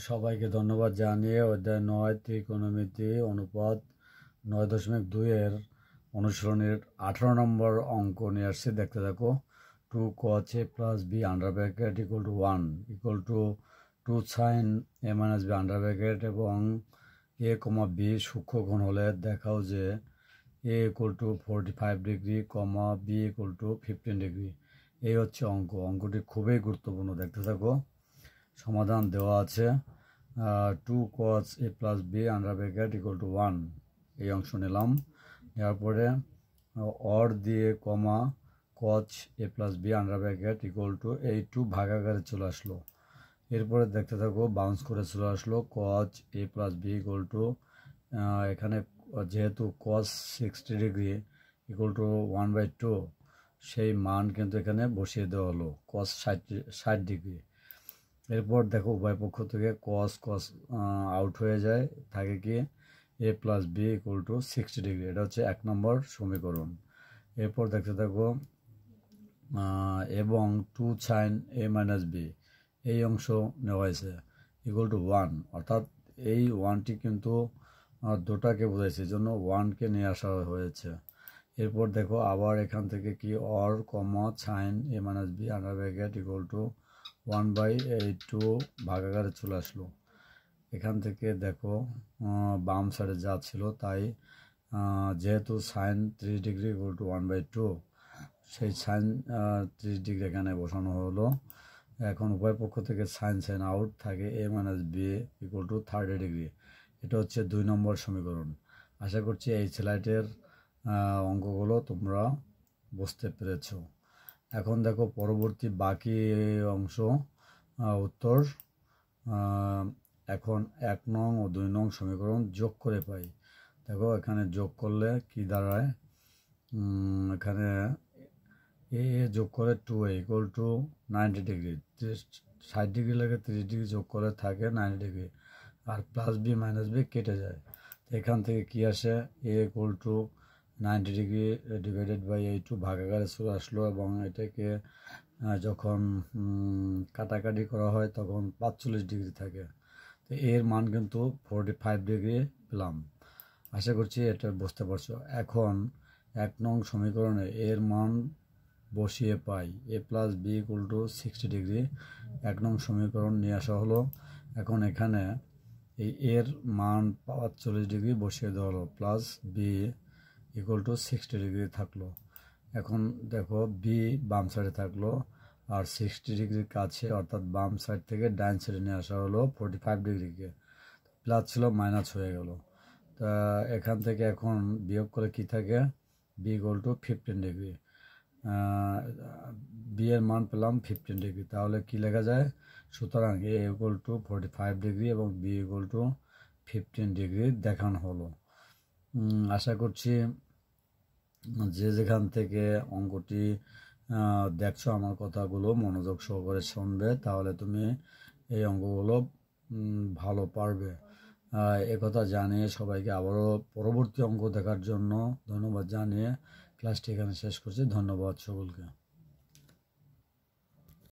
সবাইকে ধন্যবাদ জানিয়ে অধ্যায় ৯ ত্রিকোণমিতি অনুপাত ৯.২ অনুশীলনের 18 নম্বর অঙ্ক নিয়ে আসছে। দেখতে থাকো। 2 cos a plus b under bracket equal to 1 equal to 2 sin a minus b under bracket এবং a, b সূক্ষ্মকোণ হলে দেখাও যে a ইকুয়াল two 45 degree b equal to 15 degree. এই হচ্ছে অঙ্কটি খুবই গুরুত্বপূর্ণ। দেখতে থাকো। সমাধান দেওয়া আছে। 2 cos a plus b under bracket equal to 1 এই অংশ নিলাম। নেওয়ার পরে অর দিয়ে cos a plus b under bracket equal to এই 2 ভাগাকারে চলে আসলো। এরপরে দেখতে থাকো, বাউন্স করে চলে আসলো cos a plus b equal to এখানে যেহেতু cos 60 ডিগ্রি ইকুয়াল টু 1/2 সেই মান কিন্তু এখানে বসিয়ে দেওয়া হলো cos 60 ডিগ্রি। এরপর দেখো উভয় পক্ষ থেকে cos আউট হয়ে যায়, থাকে কি a plus B equal to 60 degree. এটা হচ্ছে 1 নম্বর সমীকরণ। এরপর দেখতে থাকো এবং 2 sin a মাইনাস বি এই অংশ নেওয়া হয়েছে ইকুয়াল টু 1, অর্থাৎ এই 1টি কিন্তু দুটাকে বোঝাইছে, এই জন্য 1কে নিয়ে আসা হয়েছে। এরপর দেখো আবার এখান থেকে কি or sin a minus B under bracket equal to 1/2 ভাগাকারে চলে আসলো। এখান থেকে দেখো বাম সাইডে যা ছিল তাই, যেহেতু সাইন 30 ডিগ্রি ইকুয়াল টু 1/2 সেই সাইন 30 ডিগ্রি এখানে বসানো হলো। এখন উভয় পক্ষ থেকে সাইন আউট, থাকে a minus B equal to 30 degree. এটা হচ্ছে 2 নম্বর সমীকরণ। আশা করছি এই স্লাইডের অঙ্কগুলো তোমরা বুঝতে পেরেছ। এখন দেখো পরবর্তী বাকি অংশ উত্তর। এখন 1 নং ও 2 নং সমীকরণ যোগ করে পাই। দেখো এখানে যোগ করলে কি দাঁড়ায়, এখানে এ যোগ করে 2a ইকুয়াল টু 90 ডিগ্রি, 60 ডিগ্রি লাগে 30 ডিগ্রি যোগ করে থাকে 90 ডিগ্রি, আর প্লাস বি মাইনাস বি কেটে যায়। এখান থেকে কি আসে, a ইকুয়াল টু 90 ডিগ্রি ডিভাইডেড বাই এই 2 ভাগাকারে চলে আসলো এবং এটাকে যখন কাটাকাটি করা হয় তখন 45 ডিগ্রি থাকে। তো এর মান কিন্তু 45 ডিগ্রি পেলাম। আশা করছি এটা বুঝতে পারছো। এখন 1 নং সমীকরণে এর মান বসিয়ে পাই a plus B equal to 60 degree. 1 নং সমীকরণ নিয়ে আসা হলো। এখন এখানে এই এর মান 45 ডিগ্রি বসিয়ে দেওয়া হলো, plus B equal to 60 degree থাকলো। এখন দেখো বি বাম সাইডে থাকলো আর 60 ডিগ্রির কাছে, অর্থাৎ বাম সাইড থেকে ডান সাইডে নিয়ে আসা হলো 45 ডিগ্রিকে। প্লাস ছিল মাইনাস হয়ে গেল। তা এখান থেকে এখন বিয়োগ করে কি থাকে, B equal to 15 degree. B এর মান পেলাম 15 ডিগ্রি, তাহলে কি লেখা যায়, সুতরাং এ ইকুয়াল টু 45 ডিগ্রি এবং বি ইকুয়াল টু 15 ডিগ্রি দেখানো হলো। আশা করছি যে যেখান থেকে অঙ্কটি দেখছো আমার কথাগুলো মনোযোগ সহকারে শুনবে, তাহলে তুমি এই অঙ্কগুলো ভালো পারবে। একথা জানিয়ে সবাইকে আবারও পরবর্তী অঙ্ক দেখার জন্য ধন্যবাদ জানিয়ে ক্লাসটি এখানে শেষ করছি। ধন্যবাদ সকলকে।